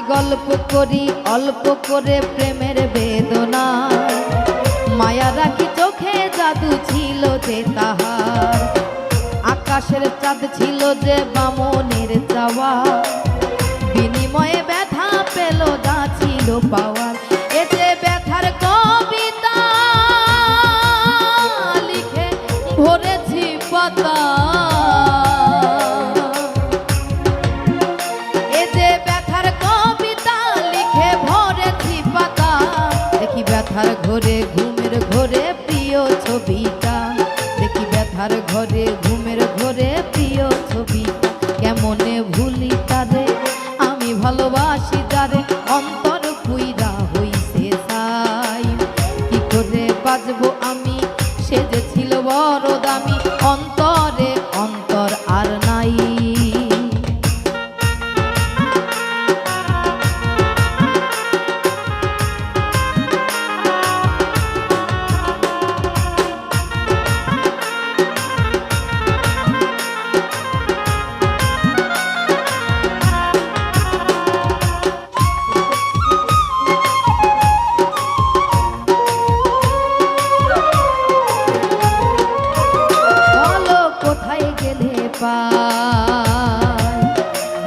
গল্প করি অল্প করে প্রেমের বেদনা, মায়া রাখি চোখে জাদু ছিল যে তাহার, আকাশের চাঁদ ছিল যে বামনের চাওয়া, বিনিময়ে ব্যথা পেল যা ছিল পাওয়ার। এ যে ব্যথার কবিতা লিখে ভরেছি পাতা, এ যে ব্যথার কবিতা লিখে ভরেছি পাতা, দেখি ব্যথার ঘরে ঘুমের ঘরে প্রিয় ছবিটা, দেখি ব্যথার ঘরে ঘুমের ঘরে প্রিয় ছবিটা। কেমনে ভুলি তারে আমি ভালোবাসি যারে, অন্তর পুইরা হইছে ছাই। কি করে বাজবো আমি সে যে ছিল বড় দামি, অন্তরে অন্তর আর নাই।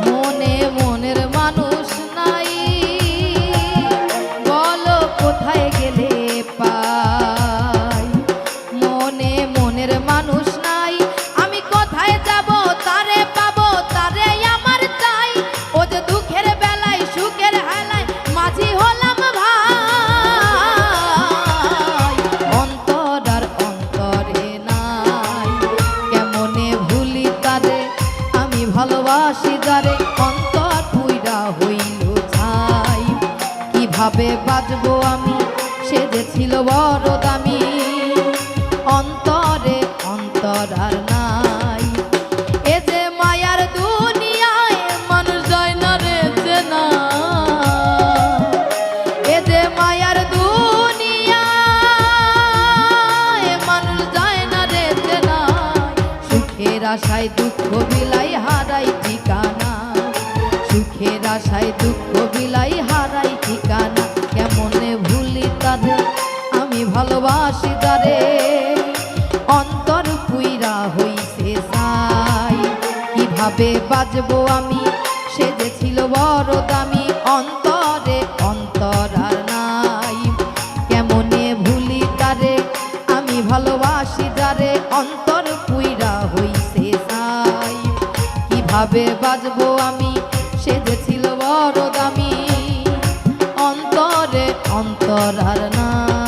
মনে মনের মানুষ নাই, বলো কোথায় গেলে পাই। মনে মনের মানুষ নাই, আমি কোথায় যাব তারে পাবো, তারে আমার চাই। ও যে দুঃখের বেলায় সুখের হেলায় মাঝি হলাম ভাই, অন্তর আর অন্তরে নাই। কেমনে ভুলি তারে আমি ভালোবাসি যারে, অন্তর পুইরা হইল ছাই। কিভাবে বাজবো আমি সে যে ছিল বড় দামি, অন্তরে অন্তর আর নাই। এ যে মায়ার দুনিয়ায় মানুষ যায় না রে চেনা, এ যে মায়ার দুনিয়ায় মানুষ যায় না রে চেনা। সুখের আশায় দুঃখ বিলাই হারাই ঠিকানা, সুখের আশায় দুঃখ বিলাই হারাই ঠিকানা। কেমনে ভুলি তাদের আমি ভালোবাসি যারে, অন্তর পুইরা হইছে ছাই। কিভাবে বাজবো আমি সে যে ছিল বড় দামি, অন্তরে অন্তর আর নাই। কেমনে ভুলি তারে আমি ভালোবাসি যারে, অন্তর পুইরা হইছে ছাই। কিভাবে বাজবো আমি সে যে ছিল বড় দামি, অন্তরে অন্তর আর নাই।